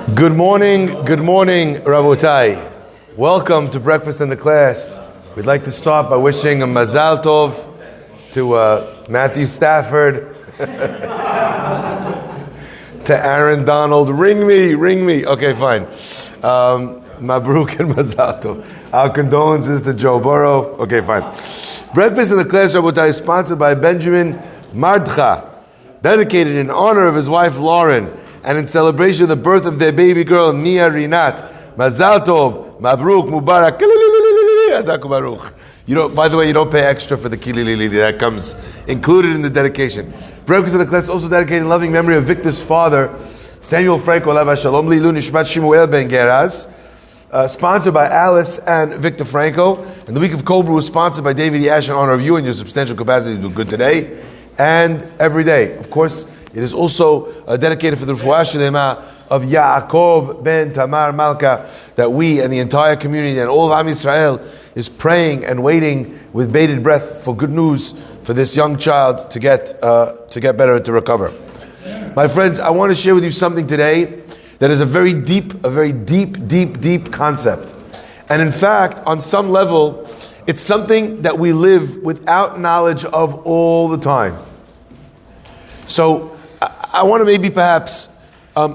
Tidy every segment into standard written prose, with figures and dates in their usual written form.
Good morning, Rabotai. Welcome to Breakfast in the Class. We'd like to start by wishing a Mazal Tov to Matthew Stafford, to Aaron Donald. Ring me. Okay, fine. Mabruk and Mazal Tov. Our condolences to Joe Burrow. Okay, fine. Breakfast in the Class, Rabotai, is sponsored by Benjamin Mardcha, dedicated in honor of his wife Lauren and in celebration of the birth of their baby girl Mia Rinat. Mazal Tov, Mabruk, Mubarak, Hazaku Baruch. By the way, you don't pay extra for the kililili. That comes included in the dedication. Breakfast in the Class also dedicated in loving memory of Victor's father, Samuel Franco, Alav Shalom Lilu Nishmat Shimuel Ben Geraz. Sponsored by Alice and Victor Franco. And the week of Cobra was sponsored by David Yash in honor of you and your substantial capacity to do good today and every day. Of course, it is also dedicated for the Refuah Shlema of Yaakov ben Tamar Malka, that we and the entire community and all of Am Yisrael is praying and waiting with bated breath for good news for this young child to get better and to recover. My friends, I want to share with you something today that is a very deep concept. And in fact, on some level, it's something that we live without knowledge of all the time. So I want to maybe perhaps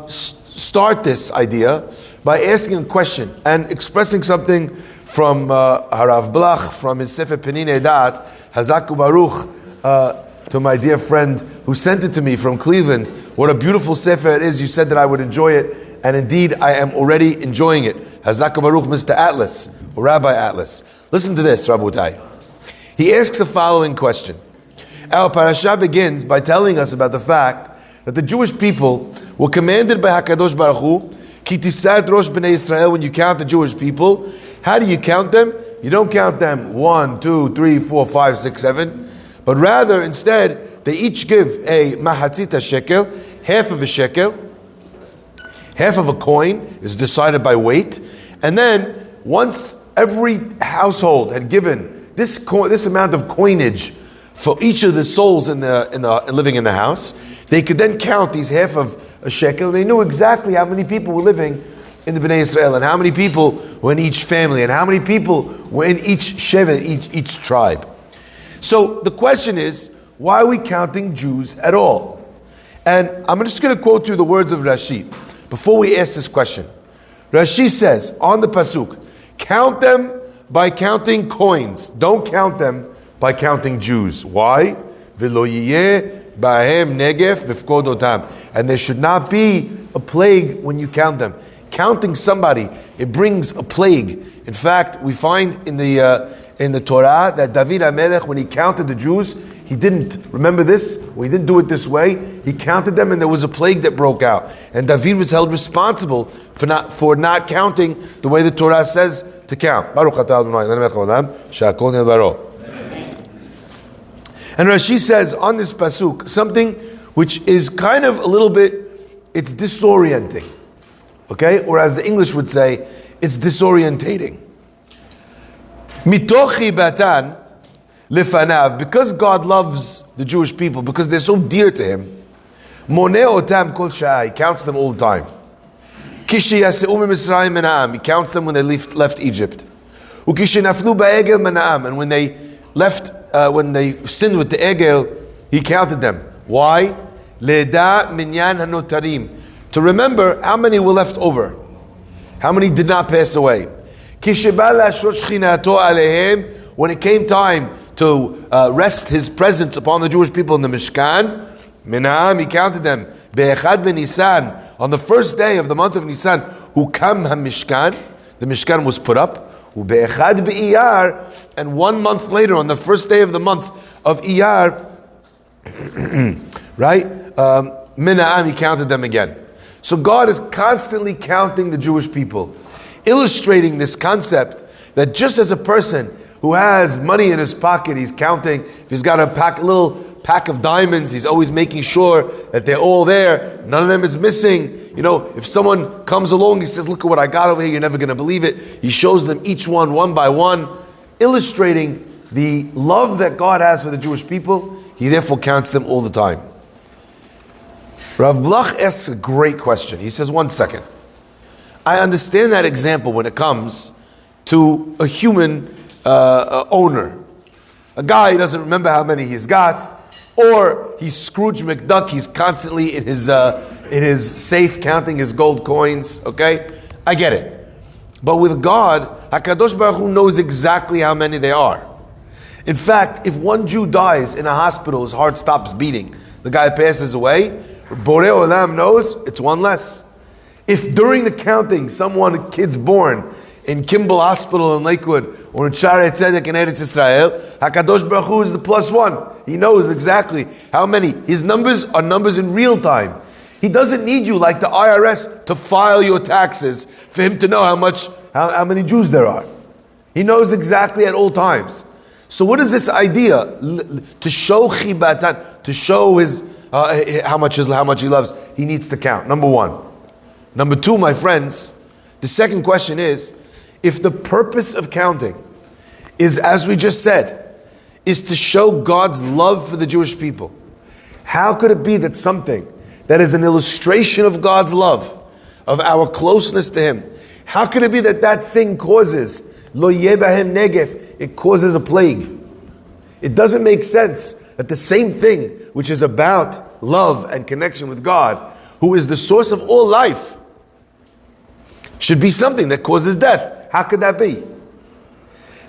start this idea by asking a question and expressing something from Harav Blach, from his Sefer Penine Dat, Hazaku Baruch, to my dear friend who sent it to me from Cleveland. What a beautiful Sefer it is. You said that I would enjoy it, and indeed I am already enjoying it. Hazaku Baruch, Mr. Atlas, or Rabbi Atlas. Listen to this, Rabotai. He asks the following question. Our parasha begins by telling us about the fact that the Jewish people were commanded by HaKadosh Baruch Hu, Ki tisad rosh b'nei Israel. When you count the Jewish people, how do you count them? You don't count them 1, 2, 3, 4, 5, 6, 7, but rather instead they each give a mahatzita shekel, half of a shekel, half of a coin is decided by weight, and then once every household had given this amount of coinage for each of the souls in living in the house, they could then count these half of a shekel. They knew exactly how many people were living in the Bnei Israel, and how many people were in each family, and how many people were in each shevet, each tribe. So the question is, why are we counting Jews at all? And I'm just going to quote you the words of Rashi before we ask this question. Rashi says on the pasuk, count them by counting coins. Don't count them by counting Jews. Why? V'lo yiyeh b'ahem negef b'fkodotam. And there should not be a plague when you count them. Counting somebody, it brings a plague. In fact, we find in the Torah that David HaMelech, when he counted the Jews, he didn't, remember this? Well, he didn't do it this way. He counted them and there was a plague that broke out. And David was held responsible for not counting the way the Torah says to count. Baruch atah Adonai l'melech haolam, she'hakol neh baro. And Rashi says on this pasuk something which is kind of a little bit, it's disorienting. Okay? Or as the English would say, it's disorientating. Mitochi batan lefanav, because God loves the Jewish people, because they're so dear to Him, moneh otam kol sha'ah, He counts them all the time. Kishi yaseu miMisrayim mena'am, He counts them when they left Egypt. Ukishi naflu ba'egel mena'am, and when they sinned with the egel, He counted them. Why? Leda minyan hanotarim, to remember how many were left over, how many did not pass away. When it came time to rest His presence upon the Jewish people in the Mishkan, Minam, He counted them. Be'echad ben Nisan, on the first day of the month of Nisan, Hukam HaMishkan, the Mishkan was put up. Be'echad be'iyar, and 1 month later, on the first day of the month of Iyar, right? Minam, He counted them again. So God is constantly counting the Jewish people, illustrating this concept that just as a person who has money in his pocket, he's counting, if he's got a little pack of diamonds, he's always making sure that they're all there, none of them is missing. If someone comes along, he says, look at what I got over here, you're never going to believe it. He shows them each one by one, illustrating the love that God has for the Jewish people. He therefore counts them all the time. Rav Blach asks a great question. He says, 1 second. I understand that example when it comes to a human owner. A guy who doesn't remember how many he's got, or he's Scrooge McDuck, he's constantly in his safe counting his gold coins, okay? I get it. But with God, HaKadosh Baruch Hu knows exactly how many there are. In fact, if one Jew dies in a hospital, his heart stops beating, the guy passes away, Borei Olam knows it's one less. If during the counting, a kid's born in Kimball Hospital in Lakewood, or in Sha'arei Tzedek in Eretz Yisrael, HaKadosh Baruch Hu is the +1. He knows exactly how many. His numbers are numbers in real time. He doesn't need you like the IRS to file your taxes for him to know how many Jews there are. He knows exactly at all times. So what is this idea? To show chibatan, to show his how much he loves, he needs to count. Number one. Number two, my friends, the second question is, if the purpose of counting is, as we just said, is to show God's love for the Jewish people, how could it be that something that is an illustration of God's love, of our closeness to Him, how could it be that that thing causes lo yeh bahem negef, it causes a plague? It doesn't make sense that the same thing, which is about love and connection with God, who is the source of all life, should be something that causes death. How could that be?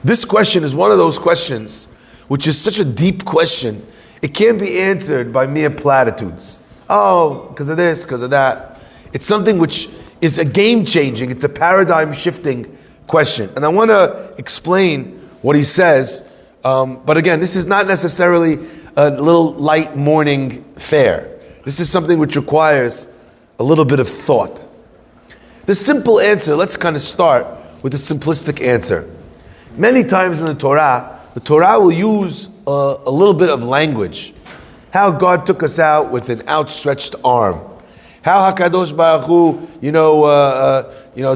This question is one of those questions which is such a deep question, it can't be answered by mere platitudes. Oh, because of this, because of that. It's something which is a game-changing, it's a paradigm-shifting question. And I want to explain what he says, but again, this is not necessarily a little light morning fare. This is something which requires a little bit of thought. The simple answer, let's kind of start with the simplistic answer. Many times in the Torah will use a little bit of language. How God took us out with an outstretched arm. How HaKadosh Baruch Hu,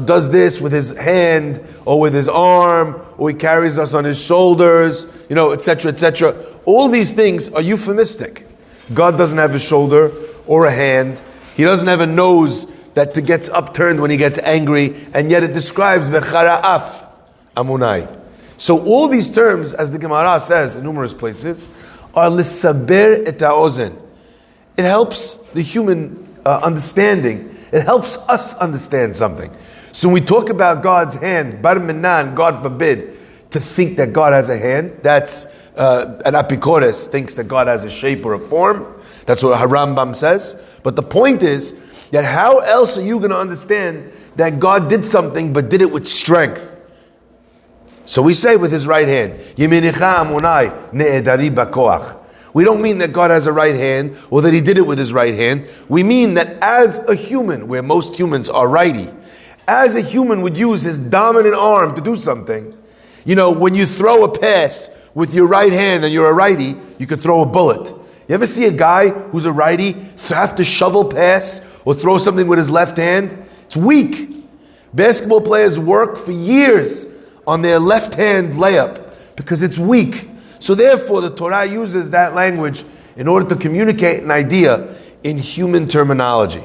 does this with his hand or with his arm, or he carries us on his shoulders, etc., etc. All these things are euphemistic. God doesn't have a shoulder or a hand. He doesn't have a nose that gets upturned when he gets angry, and yet it describes v'chara'af amunai. So all these terms, as the Gemara says in numerous places, are l'saber et ha'ozen. It helps the human understanding. It helps us understand something. So when we talk about God's hand, bar minan, God forbid, to think that God has a hand, that's an apikores thinks that God has a shape or a form. That's what Harambam says. But the point is that how else are you going to understand that God did something but did it with strength? So we say with his right hand, Yeminicha amunai ne'edari bakoach. We don't mean that God has a right hand or that he did it with his right hand. We mean that as a human, where most humans are righty, as a human would use his dominant arm to do something, when you throw a pass with your right hand and you're a righty, you could throw a bullet. You ever see a guy who's a righty have to shovel pass or throw something with his left hand? It's weak. Basketball players work for years on their left hand layup because it's weak. So therefore the Torah uses that language in order to communicate an idea in human terminology.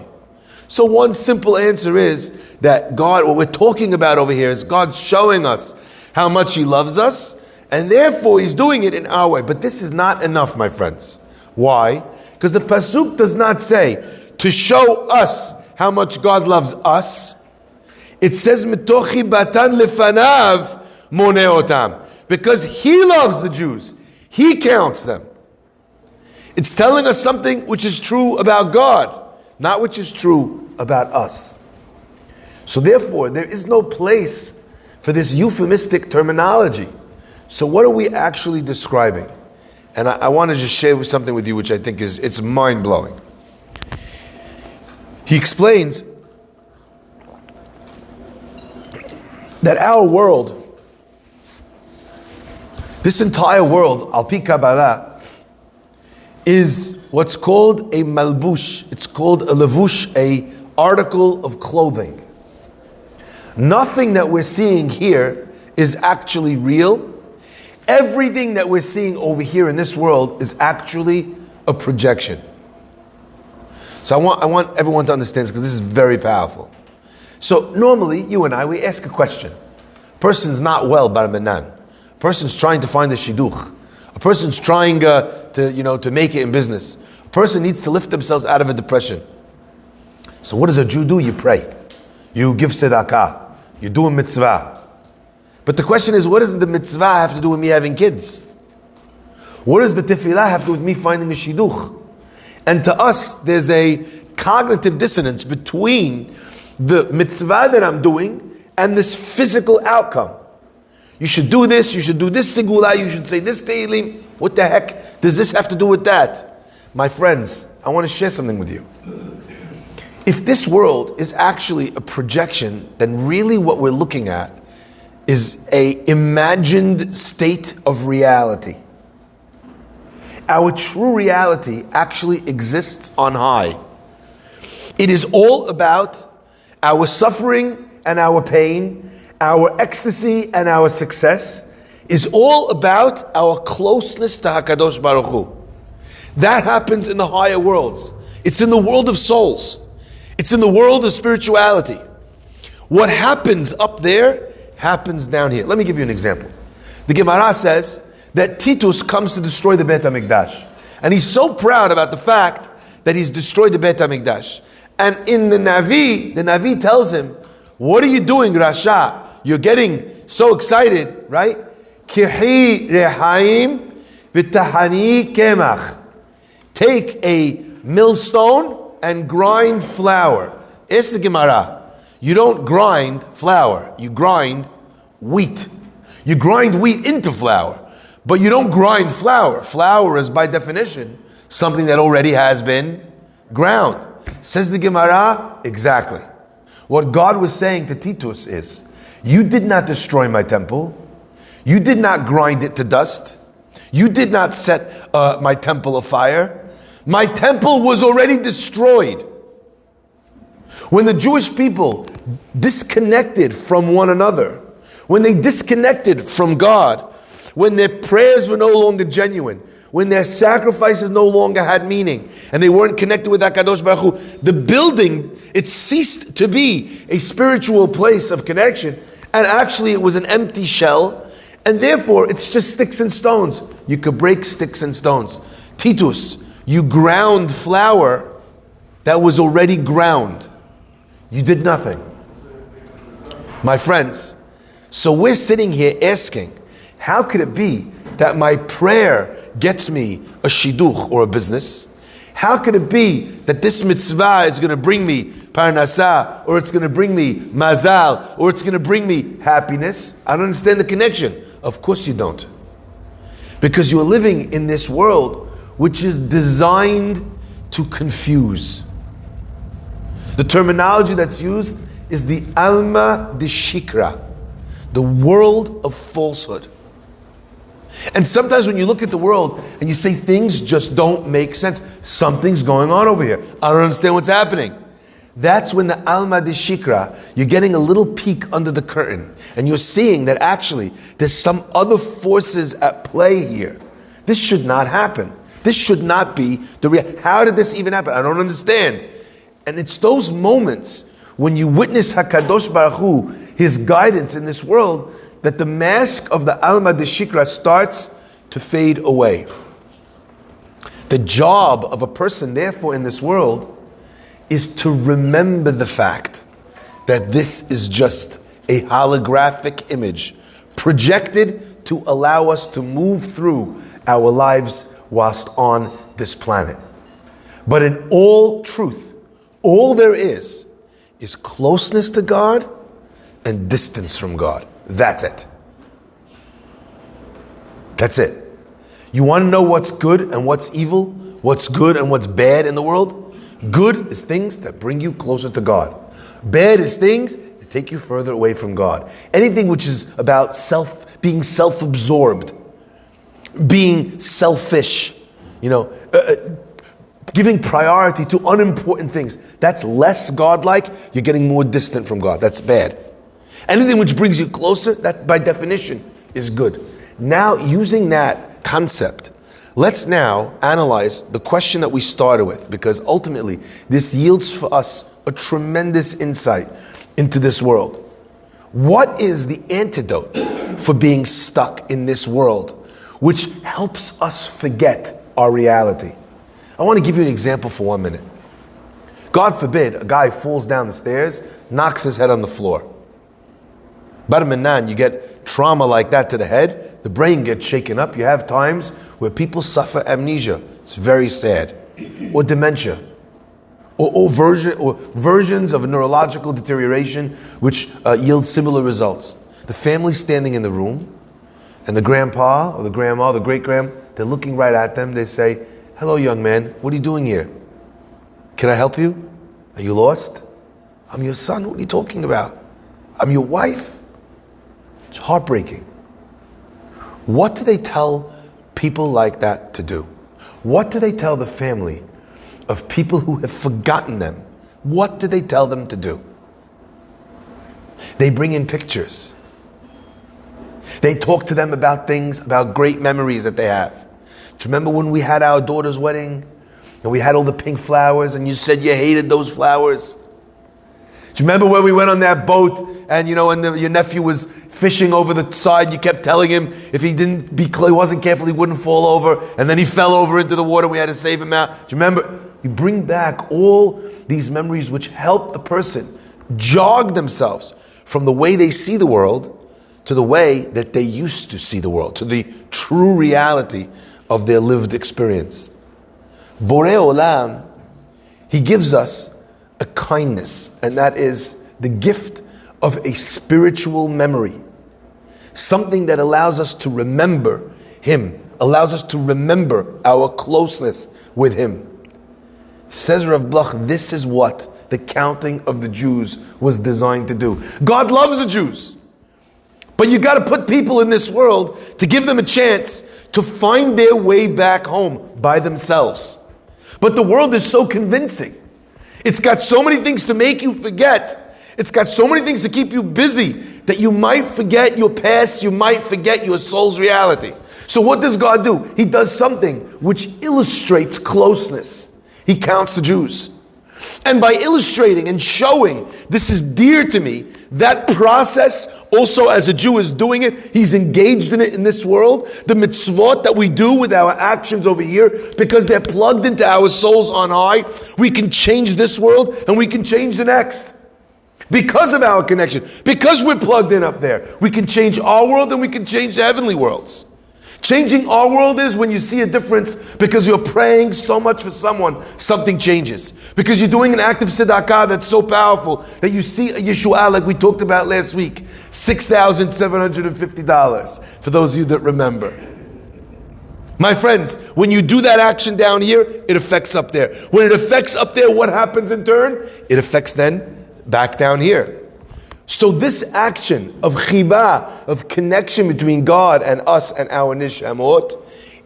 So one simple answer is that God, what we're talking about over here is God showing us how much he loves us, and therefore he's doing it in our way. But this is not enough, my friends. Why? Because the pasuk does not say to show us how much God loves us. It says mitochi batan lefanav moneotam, because he loves the Jews. He counts them. It's telling us something which is true about God, not which is true about us. So therefore, there is no place for this euphemistic terminology. So what are we actually describing? And I want to just share something with you which I think it's mind-blowing. He explains that our world, this entire world, Alpi Kabbalah, is what's called a malbush. It's called a levush, a article of clothing. Nothing that we're seeing here is actually real. Everything that we're seeing over here in this world is actually a projection. So I want everyone to understand this because this is very powerful. So normally, you and I, we ask a question. Person's not well, bar minan. Person's trying to find a shidduch. A person's trying to make it in business. A person needs to lift themselves out of a depression. So what does a Jew do? You pray. You give tzedakah. You do a mitzvah. But the question is, what does the mitzvah have to do with me having kids? What does the tefillah have to do with me finding a shidduch? And to us, there's a cognitive dissonance between the mitzvah that I'm doing and this physical outcome. You should do this, you should do this sigula, you should say this tehillim. What the heck does this have to do with that? My friends, I want to share something with you. If this world is actually a projection, then really what we're looking at is a imagined state of reality. Our true reality actually exists on high. It is all about our suffering and our pain, our ecstasy and our success, is all about our closeness to HaKadosh Baruch Hu. That happens in the higher worlds. It's in the world of souls. It's in the world of spirituality. What happens up there happens down here. Let me give you an example. The Gemara says that Titus comes to destroy the Beit HaMikdash. And he's so proud about the fact that he's destroyed the Beit HaMikdash. And in the Navi tells him, what are you doing, Rasha? You're getting so excited, right? Kihi rehaim v'tahani kemach. Take a millstone and grind flour. It's the Gemara. You don't grind flour. You grind wheat. You grind wheat into flour. But you don't grind flour. Flour is by definition something that already has been ground. Says the Gemara, exactly. What God was saying to Titus is, you did not destroy my temple. You did not grind it to dust. You did not set my temple afire. My temple was already destroyed. When the Jewish people disconnected from one another, when they disconnected from God, when their prayers were no longer genuine, when their sacrifices no longer had meaning, and they weren't connected with HaKadosh Baruch Hu, the building, it ceased to be a spiritual place of connection, and actually it was an empty shell, and therefore it's just sticks and stones. You could break sticks and stones. Titus, you ground flour that was already ground. You did nothing. My friends, so we're sitting here asking, how could it be that my prayer gets me a shidduch or a business? How could it be that this mitzvah is going to bring me parnasah, or it's going to bring me mazal, or it's going to bring me happiness? I don't understand the connection. Of course you don't. Because you're living in this world which is designed to confuse. The terminology that's used is the alma de shikra, the world of falsehood. And sometimes when you look at the world and you say things just don't make sense, something's going on over here. I don't understand what's happening. That's when the alma de shikra, you're getting a little peek under the curtain and you're seeing that actually there's some other forces at play here. This should not happen. This should not be the how did this even happen? I don't understand. And it's those moments when you witness HaKadosh Baruch Hu, His guidance in this world, that the mask of the Alma de Shikra starts to fade away. The job of a person, therefore, in this world is to remember the fact that this is just a holographic image projected to allow us to move through our lives whilst on this planet. But in all truth, all there is closeness to God and distance from God. That's it. That's it. You want to know what's good and what's evil? What's good and what's bad in the world? Good is things that bring you closer to God. Bad is things that take you further away from God. Anything which is about being self-absorbed, being selfish, giving priority to unimportant things, that's less God-like. You're getting more distant from God. That's bad. Anything which brings you closer, that by definition is good. Now, using that concept, let's now analyze the question that we started with, because ultimately this yields for us a tremendous insight into this world. What is the antidote for being stuck in this world, which helps us forget our reality? I want to give you an example for 1 minute. God forbid a guy falls down the stairs, knocks his head on the floor. Barmanan, you get trauma like that to the head, the brain gets shaken up. You have times where people suffer amnesia. It's very sad. Or dementia. Or versions of a neurological deterioration which yield similar results. The family standing in the room, and the grandpa or the grandma, the great-grand, they're looking right at them. They say, "Hello, young man. What are you doing here? Can I help you? Are you lost? I'm your son. What are you talking about? I'm your wife." It's heartbreaking. What do they tell people like that to do? What do they tell the family of people who have forgotten them? What do they tell them to do? They bring in pictures. They talk to them about things, about great memories that they have. Do you remember when we had our daughter's wedding and we had all the pink flowers and you said you hated those flowers? Do you remember when we went on that boat and your nephew was fishing over the side? You kept telling him if he wasn't careful, he wouldn't fall over, and then he fell over into the water. We had to save him out. Do you remember? You bring back all these memories which help the person jog themselves from the way they see the world to the way that they used to see the world, to the true reality of their lived experience. Borei Olam, he gives us a kindness, and that is the gift of a spiritual memory. Something that allows us to remember him, allows us to remember our closeness with him. Says Rav Blach, this is what the counting of the Jews was designed to do. God loves the Jews. But you got to put people in this world to give them a chance to find their way back home by themselves. But the world is so convincing. It's got so many things to make you forget. It's got so many things to keep you busy that you might forget your past, you might forget your soul's reality. So what does God do? He does something which illustrates closeness. He counts the Jews. And by illustrating and showing this is dear to me, that process also as a Jew is doing it, he's engaged in it in this world. The mitzvot that we do with our actions over here, because they're plugged into our souls on high, we can change this world and we can change the next. Because of our connection, because we're plugged in up there, we can change our world and we can change the heavenly worlds. Changing our world is when you see a difference because you're praying so much for someone, something changes. Because you're doing an act of tzedakah that's so powerful that you see a Yeshua like we talked about last week, $6,750, for those of you that remember. My friends, when you do that action down here, it affects up there. When it affects up there, what happens in turn? It affects then back down here. So this action of chiba, of connection between God and us and our nishamot,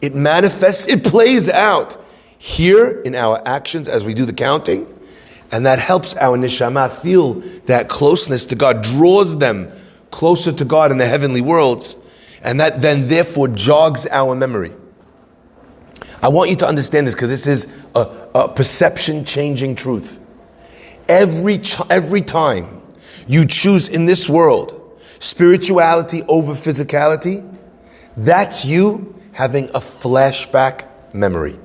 it manifests, it plays out here in our actions as we do the counting, and that helps our neshama feel that closeness to God, draws them closer to God in the heavenly worlds, and that then therefore jogs our memory. I want you to understand this because this is a perception-changing truth. Every time you choose in this world spirituality over physicality, that's you having a flashback memory.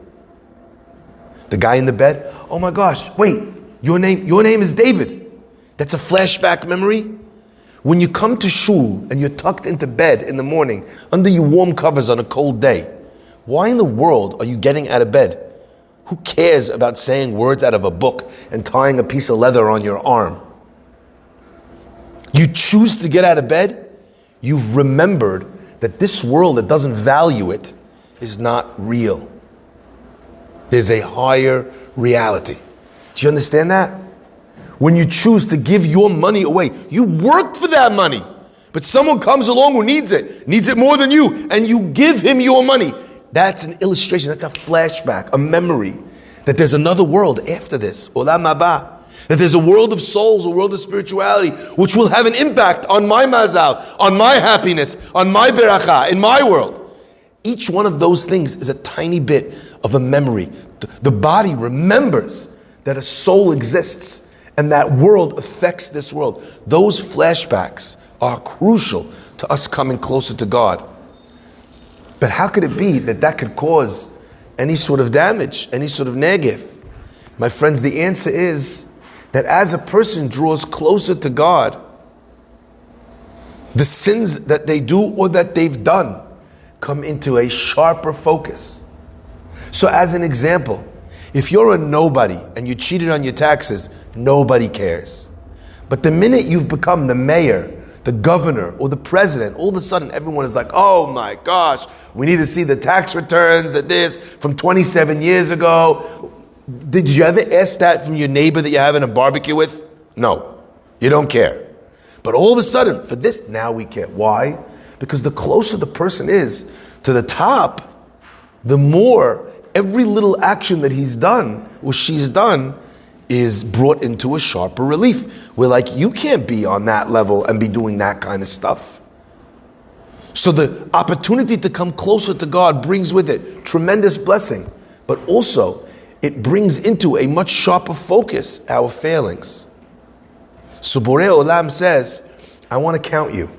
The guy in the bed, oh my gosh, wait, your name is David. That's a flashback memory. When you come to shul and you're tucked into bed in the morning under your warm covers on a cold day, why in the world are you getting out of bed? Who cares about saying words out of a book and tying a piece of leather on your arm? You choose to get out of bed, you've remembered that this world that doesn't value it is not real. There's a higher reality. Do you understand that? When you choose to give your money away, you worked for that money, but someone comes along who needs it more than you, and you give him your money. That's an illustration, that's a flashback, a memory, that there's another world after this, olam haba. That there's a world of souls, a world of spirituality, which will have an impact on my mazal, on my happiness, on my beracha, in my world. Each one of those things is a tiny bit of a memory. The body remembers that a soul exists, and that world affects this world. Those flashbacks are crucial to us coming closer to God. But how could it be that could cause any sort of damage, any sort of negative? My friends, the answer is that as a person draws closer to God, the sins that they do or that they've done come into a sharper focus. So as an example, if you're a nobody and you cheated on your taxes, nobody cares. But the minute you've become the mayor, the governor, or the president, all of a sudden everyone is like, oh my gosh, we need to see the tax returns, that this from 27 years ago. Did you ever ask that from your neighbor that you're having a barbecue with? No, you don't care. But all of a sudden, for this, now we care. Why? Because the closer the person is to the top, the more every little action that he's done or she's done is brought into a sharper relief. We're like, you can't be on that level and be doing that kind of stuff. So the opportunity to come closer to God brings with it tremendous blessing, but also it brings into a much sharper focus our failings. So Borei Olam says, I want to count you.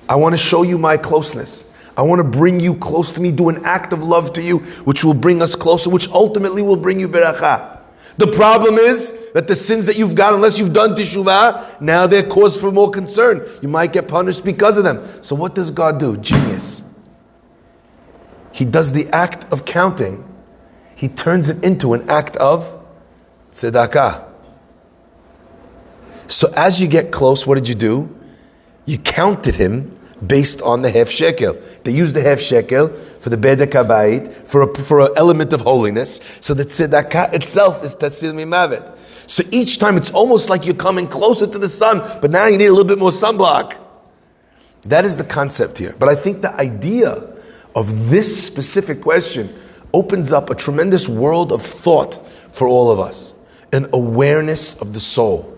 I want to show you my closeness. I want to bring you close to me, do an act of love to you, which will bring us closer, which ultimately will bring you beracha. The problem is that the sins that you've got, unless you've done teshuvah, now they're cause for more concern. You might get punished because of them. So what does God do? Genius. He does the act of counting. He turns it into an act of tzedakah. So as you get close, what did you do? You counted him based on the half shekel. They used the half shekel for the bedek habayit, for an element of holiness. So the tzedakah itself is tasil mimavet. So each time it's almost like you're coming closer to the sun, but now you need a little bit more sunblock. That is the concept here. But I think the idea of this specific question opens up a tremendous world of thought for all of us. An awareness of the soul.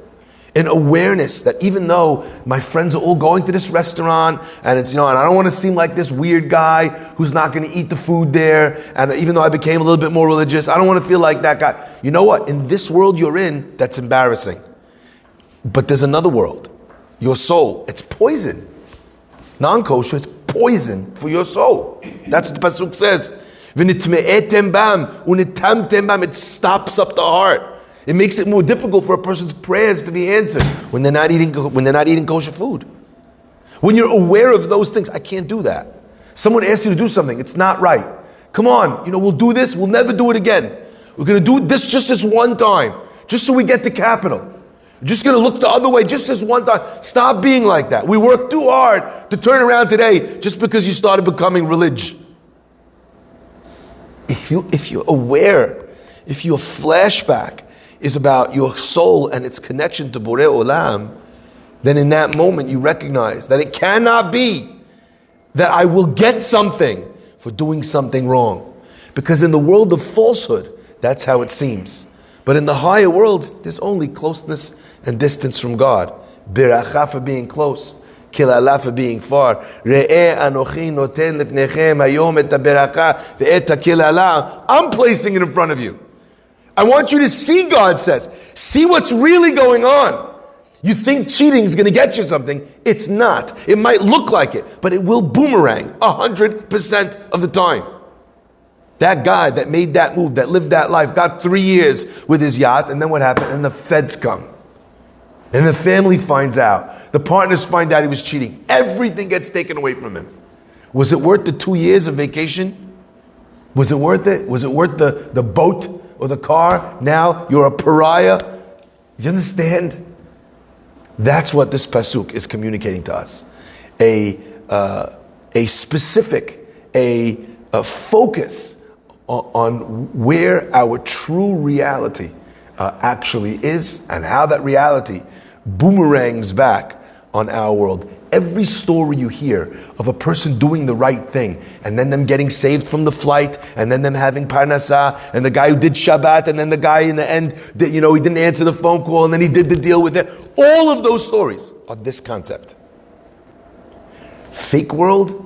An awareness that even though my friends are all going to this restaurant and it's, and I don't want to seem like this weird guy who's not going to eat the food there, and even though I became a little bit more religious, I don't want to feel like that guy. You know what? In this world you're in, that's embarrassing. But there's another world. Your soul. It's poison. Non-kosher, it's poison for your soul. That's what the pasuk says. It stops up the heart. It makes it more difficult for a person's prayers to be answered when they're not eating kosher food. When you're aware of those things, I can't do that. Someone asks you to do something, it's not right. Come on, we'll do this, we'll never do it again. We're going to do this just this one time, just so we get to capital. We're just going to look the other way just this one time. Stop being like that. We worked too hard to turn around today just because you started becoming religious. If you're aware, if your flashback is about your soul and its connection to Borei Olam, then in that moment you recognize that it cannot be that I will get something for doing something wrong. Because in the world of falsehood, that's how it seems. But in the higher worlds, there's only closeness and distance from God. Beracha for being close, kilala for being far. Re'eh anochi noten lifnechem hayom et haberacha ve'et hakilala. I'm placing it in front of you. I want you to see, God says. See what's really going on. You think cheating is going to get you something. It's not. It might look like it, but it will boomerang 100% of the time. That guy that made that move, that lived that life, got 3 years with his yacht, and then what happened? And the feds come. And the family finds out. The partners find out he was cheating. Everything gets taken away from him. Was it worth the 2 years of vacation? Was it worth it? Was it worth the boat or the car? Now you're a pariah. You understand? That's what this pasuk is communicating to us. A specific, a focus on where our true reality actually is, and how that reality boomerangs back on our world. Every story you hear of a person doing the right thing, and then them getting saved from the flight, and then them having parnasah, and the guy who did Shabbat, and then the guy in the end, he didn't answer the phone call, and then he did the deal with it. All of those stories are this concept. Fake world,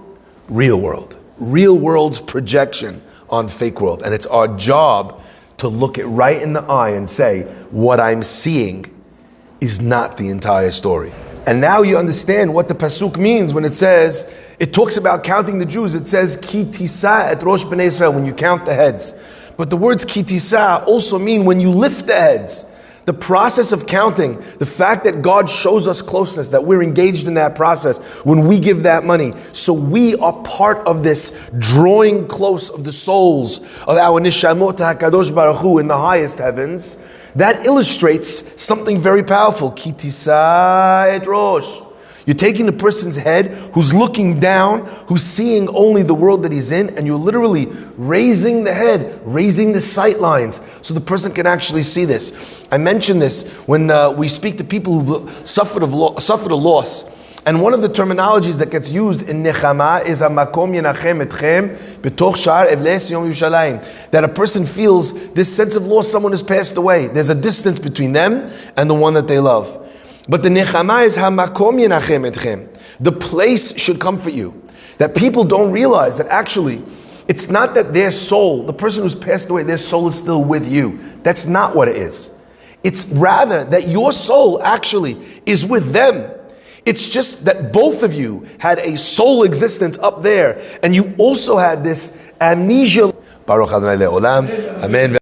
real world. Real world's projection on fake world. And it's our job to look it right in the eye and say, what I'm seeing is not the entire story. And now you understand what the pasuk means when it says, it talks about counting the Jews. It says, Ki Tisa et Rosh Bnei Israel, when you count the heads. But the words Ki Tisa also mean when you lift the heads. The process of counting, the fact that God shows us closeness, that we're engaged in that process when we give that money. So we are part of this drawing close of the souls of our Nishamot HaKadosh Baruch Hu in the highest heavens. That illustrates something very powerful. Ki Tisa et Rosh. You're taking the person's head who's looking down, who's seeing only the world that he's in, and you're literally raising the head, raising the sight lines, so the person can actually see this. I mentioned this when we speak to people who've suffered a loss. And one of the terminologies that gets used in Nechama is Hamakom Yenachem Etchem B'toch Sha'ar Evles Yom Yerushalayim. That a person feels this sense of loss, someone has passed away. There's a distance between them and the one that they love. But the nechama is hamakom yenachem etchem. The place should comfort you. That people don't realize that actually, it's not that their soul, the person who's passed away, their soul is still with you. That's not what it is. It's rather that your soul actually is with them. It's just that both of you had a soul existence up there, and you also had this amnesia. Baruch Adonai Le'olam. Amen.